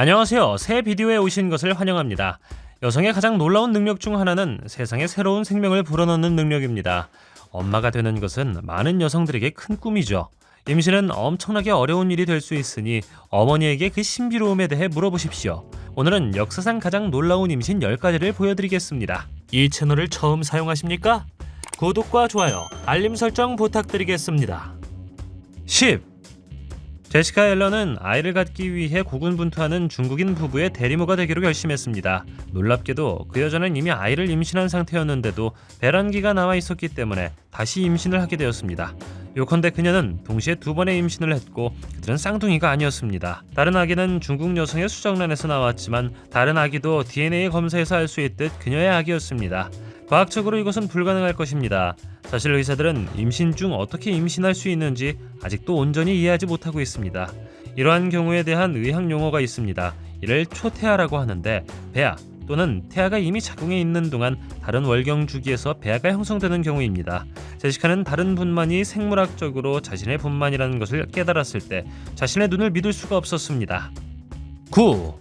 안녕하세요. 새 비디오에 오신 것을 환영합니다. 여성의 가장 놀라운 능력 중 하나는 세상에 새로운 생명을 불어넣는 능력입니다. 엄마가 되는 것은 많은 여성들에게 큰 꿈이죠. 임신은 엄청나게 어려운 일이 될 수 있으니 어머니에게 그 신비로움에 대해 물어보십시오. 오늘은 역사상 가장 놀라운 임신 10가지를 보여드리겠습니다. 이 채널을 처음 사용하십니까? 구독과 좋아요, 알림 설정 부탁드리겠습니다. 10. 제시카 앨런은 아이를 갖기 위해 고군분투하는 중국인 부부의 대리모가 되기로 결심했습니다. 놀랍게도 그 여자는 이미 아이를 임신한 상태였는데도 배란기가 나와 있었기 때문에 다시 임신을 하게 되었습니다. 요컨대 그녀는 동시에 2번의 임신을 했고 그들은 쌍둥이가 아니었습니다. 다른 아기는 중국 여성의 수정란에서 나왔지만 다른 아기도 DNA 검사에서 알 수 있듯 그녀의 아기였습니다. 과학적으로 이것은 불가능할 것입니다. 사실 의사들은 임신 중 어떻게 임신할 수 있는지 아직도 온전히 이해하지 못하고 있습니다. 이러한 경우에 대한 의학 용어가 있습니다. 이를 초태아라고 하는데 배아 또는 태아가 이미 자궁에 있는 동안 다른 월경 주기에서 배아가 형성되는 경우입니다. 제시카는 다른 분만이 생물학적으로 자신의 분만이라는 것을 깨달았을 때 자신의 눈을 믿을 수가 없었습니다. 9.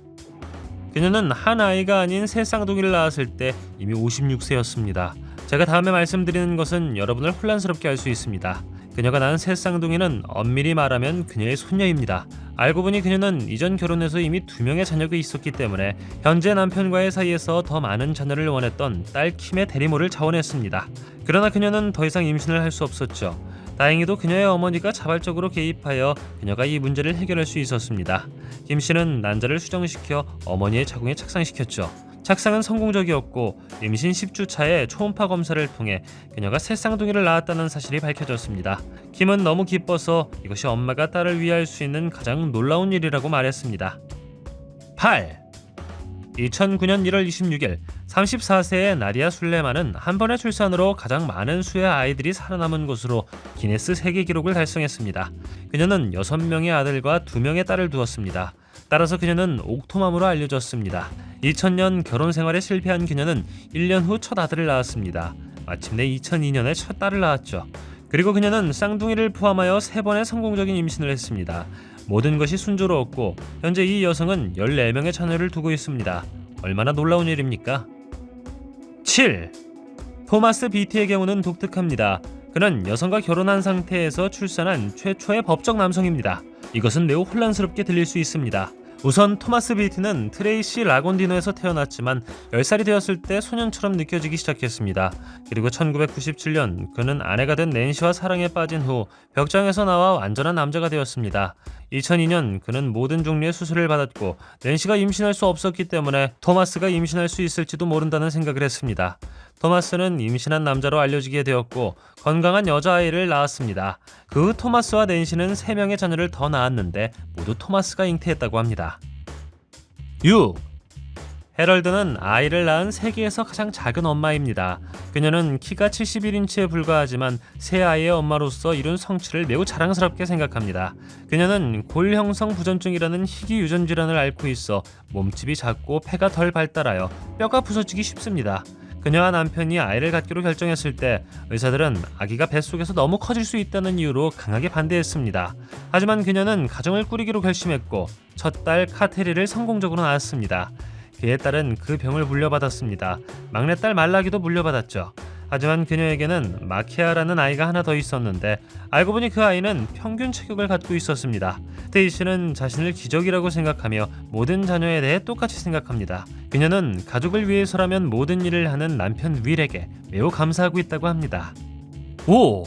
그녀는 한 아이가 아닌 새 쌍둥이를 낳았을 때 이미 56세였습니다. 제가 다음에 말씀드리는 것은 여러분을 혼란스럽게 할 수 있습니다. 그녀가 낳은 새 쌍둥이는 엄밀히 말하면 그녀의 손녀입니다. 알고 보니 그녀는 이전 결혼에서 이미 2명의 자녀가 있었기 때문에 현재 남편과의 사이에서 더 많은 자녀를 원했던 딸 킴의 대리모를 자원했습니다. 그러나 그녀는 더 이상 임신을 할 수 없었죠. 다행히도 그녀의 어머니가 자발적으로 개입하여 그녀가 이 문제를 해결할 수 있었습니다. 김 씨는 난자를 수정시켜 어머니의 자궁에 착상시켰죠. 착상은 성공적이었고 임신 10주 차에 초음파 검사를 통해 그녀가 새 쌍둥이를 낳았다는 사실이 밝혀졌습니다. 김은 너무 기뻐서 이것이 엄마가 딸을 위할 수 있는 가장 놀라운 일이라고 말했습니다. 8. 2009년 1월 26일 34세의 나디아 술레만은 한 번의 출산으로 가장 많은 수의 아이들이 살아남은 것으로 기네스 세계 기록을 달성했습니다. 그녀는 6명의 아들과 2명의 딸을 두었습니다. 따라서 그녀는 옥토맘으로 알려졌습니다. 2000년 결혼 생활에 실패한 그녀는 1년 후 첫 아들을 낳았습니다. 마침내 2002년에 첫 딸을 낳았죠. 그리고 그녀는 쌍둥이를 포함하여 3번의 성공적인 임신을 했습니다. 모든 것이 순조로웠고 현재 이 여성은 14명의 자녀를 두고 있습니다. 얼마나 놀라운 일입니까? 7. 토마스 비티의 경우는 독특합니다. 그는 여성과 결혼한 상태에서 출산한 최초의 법적 남성입니다. 이것은 매우 혼란스럽게 들릴 수 있습니다. 우선 토마스 비티는 트레이시 라곤디노에서 태어났지만 10살이 되었을 때 소년처럼 느껴지기 시작했습니다. 그리고 1997년 그는 아내가 된 낸시와 사랑에 빠진 후 벽장에서 나와 완전한 남자가 되었습니다. 2002년 그는 모든 종류의 수술을 받았고 낸시가 임신할 수 없었기 때문에 토마스가 임신할 수 있을지도 모른다는 생각을 했습니다. 토마스는 임신한 남자로 알려지게 되었고 건강한 여자아이를 낳았습니다. 그 후 토마스와 낸시는 3명의 자녀를 더 낳았는데 모두 토마스가 잉태했다고 합니다. 6. 헤럴드는 아이를 낳은 세계에서 가장 작은 엄마입니다. 그녀는 키가 71인치에 불과하지만 새 아이의 엄마로서 이룬 성취를 매우 자랑스럽게 생각합니다. 그녀는 골형성 부전증이라는 희귀 유전 질환을 앓고 있어 몸집이 작고 폐가 덜 발달하여 뼈가 부서지기 쉽습니다. 그녀와 남편이 아이를 갖기로 결정했을 때 의사들은 아기가 뱃속에서 너무 커질 수 있다는 이유로 강하게 반대했습니다. 하지만 그녀는 가정을 꾸리기로 결심했고 첫 딸 카테리를 성공적으로 낳았습니다. 그의 딸은 그 병을 물려받았습니다. 막내딸 말라기도 물려받았죠. 하지만 그녀에게는 마키아라는 아이가 하나 더 있었는데 알고 보니 그 아이는 평균 체격을 갖고 있었습니다. 데이시는 자신을 기적이라고 생각하며 모든 자녀에 대해 똑같이 생각합니다. 그녀는 가족을 위해서라면 모든 일을 하는 남편 윌에게 매우 감사하고 있다고 합니다. 5.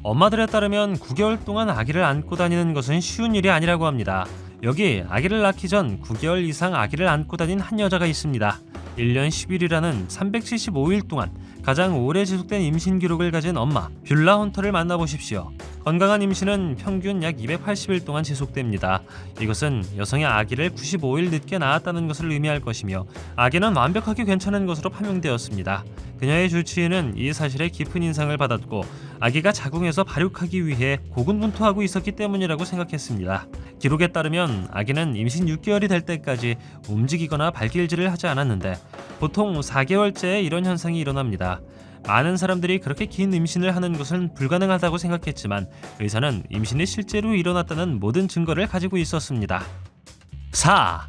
엄마들에 따르면 9개월 동안 아기를 안고 다니는 것은 쉬운 일이 아니라고 합니다. 여기 아기를 낳기 전 9개월 이상 아기를 안고 다닌 한 여자가 있습니다. 1년 10일이라는 375일 동안 가장 오래 지속된 임신 기록을 가진 엄마 뷰라 헌터를 만나보십시오. 건강한 임신은 평균 약 280일 동안 지속됩니다. 이것은 여성의 아기를 95일 늦게 낳았다는 것을 의미할 것이며 아기는 완벽하게 괜찮은 것으로 판명되었습니다. 그녀의 주치의는 이 사실에 깊은 인상을 받았고 아기가 자궁에서 발육하기 위해 고군분투하고 있었기 때문이라고 생각했습니다. 기록에 따르면 아기는 임신 6개월이 될 때까지 움직이거나 발길질을 하지 않았는데 보통 4개월째에 이런 현상이 일어납니다. 많은 사람들이 그렇게 긴 임신을 하는 것은 불가능하다고 생각했지만 의사는 임신이 실제로 일어났다는 모든 증거를 가지고 있었습니다. 4.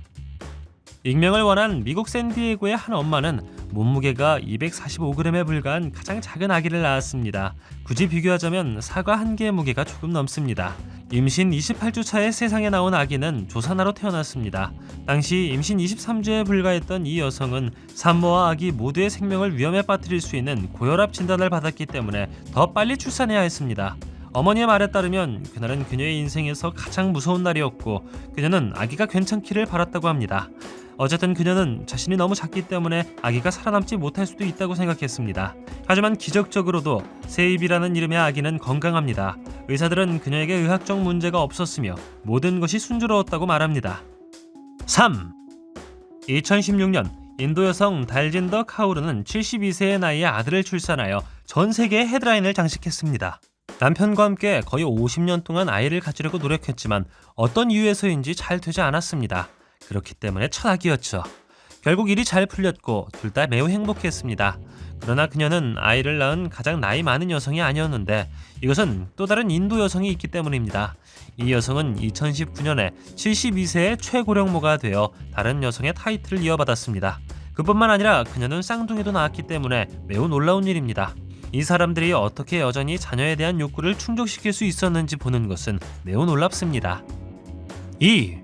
익명을 원한 미국 샌디에고의 한 엄마는 몸무게가 245g에 불과한 가장 작은 아기를 낳았습니다. 굳이 비교하자면 사과 한 개의 무게가 조금 넘습니다. 임신 28주 차에 세상에 나온 아기는 조산아로 태어났습니다. 당시 임신 23주에 불과했던 이 여성은 산모와 아기 모두의 생명을 위험에 빠뜨릴 수 있는 고혈압 진단을 받았기 때문에 더 빨리 출산해야 했습니다. 어머니의 말에 따르면 그날은 그녀의 인생에서 가장 무서운 날이었고 그녀는 아기가 괜찮기를 바랐다고 합니다. 어쨌든 그녀는 자신이 너무 작기 때문에 아기가 살아남지 못할 수도 있다고 생각했습니다. 하지만 기적적으로도 세입이라는 이름의 아기는 건강합니다. 의사들은 그녀에게 의학적 문제가 없었으며 모든 것이 순조로웠다고 말합니다. 3. 2016년 인도 여성 달진더 카우르는 72세의 나이에 아들을 출산하여 전 세계의 헤드라인을 장식했습니다. 남편과 함께 거의 50년 동안 아이를 가지려고 노력했지만 어떤 이유에서인지 잘 되지 않았습니다. 그렇기 때문에 첫 아기였죠. 결국 일이 잘 풀렸고 둘 다 매우 행복했습니다. 그러나 그녀는 아이를 낳은 가장 나이 많은 여성이 아니었는데 이것은 또 다른 인도 여성이 있기 때문입니다. 이 여성은 2019년에 72세의 최고령모가 되어 다른 여성의 타이틀을 이어받았습니다. 그뿐만 아니라 그녀는 쌍둥이도 낳았기 때문에 매우 놀라운 일입니다. 이 사람들이 어떻게 여전히 자녀에 대한 욕구를 충족시킬 수 있었는지 보는 것은 매우 놀랍습니다. 2.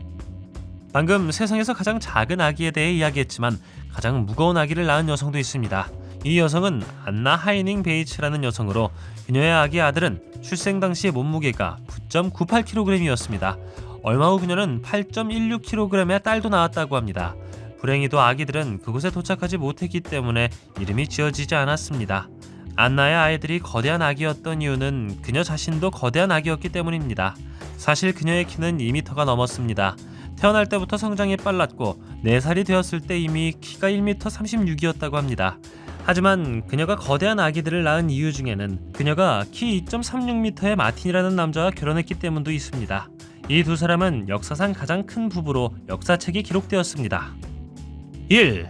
방금 세상에서 가장 작은 아기에 대해 이야기했지만 가장 무거운 아기를 낳은 여성도 있습니다. 이 여성은 안나 하이닝 베이츠라는 여성으로 그녀의 아기 아들은 출생 당시 몸무게가 9.98kg이었습니다. 얼마 후 그녀는 8.16kg의 딸도 낳았다고 합니다. 불행히도 아기들은 그곳에 도착하지 못했기 때문에 이름이 지어지지 않았습니다. 안나의 아이들이 거대한 아기였던 이유는 그녀 자신도 거대한 아기였기 때문입니다. 사실 그녀의 키는 2m가 넘었습니다. 태어날 때부터 성장이 빨랐고 4살이 되었을 때 이미 키가 1m 36이었다고 합니다. 하지만 그녀가 거대한 아기들을 낳은 이유 중에는 그녀가 키 2.36m의 마틴이라는 남자와 결혼했기 때문도 있습니다. 이 두 사람은 역사상 가장 큰 부부로 역사책이 기록되었습니다. 1.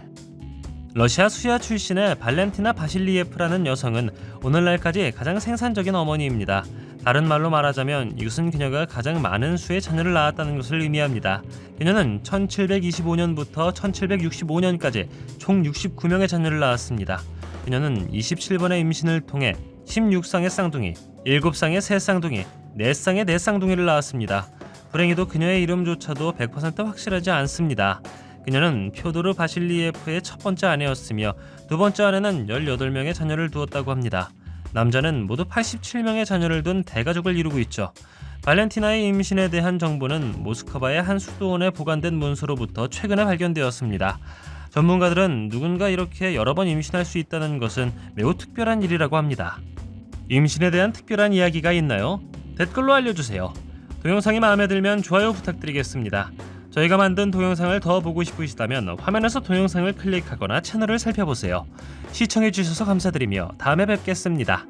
러시아 수야 출신의 발렌티나 바실리예프라는 여성은 오늘날까지 가장 생산적인 어머니입니다. 다른 말로 말하자면 이것은 그녀가 가장 많은 수의 자녀를 낳았다는 것을 의미합니다. 그녀는 1725년부터 1765년까지 총 69명의 자녀를 낳았습니다. 그녀는 27번의 임신을 통해 16쌍의 쌍둥이, 7쌍의 새 쌍둥이, 4쌍의 네 쌍둥이를 낳았습니다. 불행히도 그녀의 이름조차도 100% 확실하지 않습니다. 그녀는 표도르 바실리예프의 첫 번째 아내였으며 두 번째 아내는 18명의 자녀를 두었다고 합니다. 남자는 모두 87명의 자녀를 둔 대가족을 이루고 있죠. 발렌티나의 임신에 대한 정보는 모스크바의 한 수도원에 보관된 문서로부터 최근에 발견되었습니다. 전문가들은 누군가 이렇게 여러 번 임신할 수 있다는 것은 매우 특별한 일이라고 합니다. 임신에 대한 특별한 이야기가 있나요? 댓글로 알려주세요. 동영상이 마음에 들면 좋아요 부탁드리겠습니다. 저희가 만든 동영상을 더 보고 싶으시다면 화면에서 동영상을 클릭하거나 채널을 살펴보세요. 시청해주셔서 감사드리며 다음에 뵙겠습니다.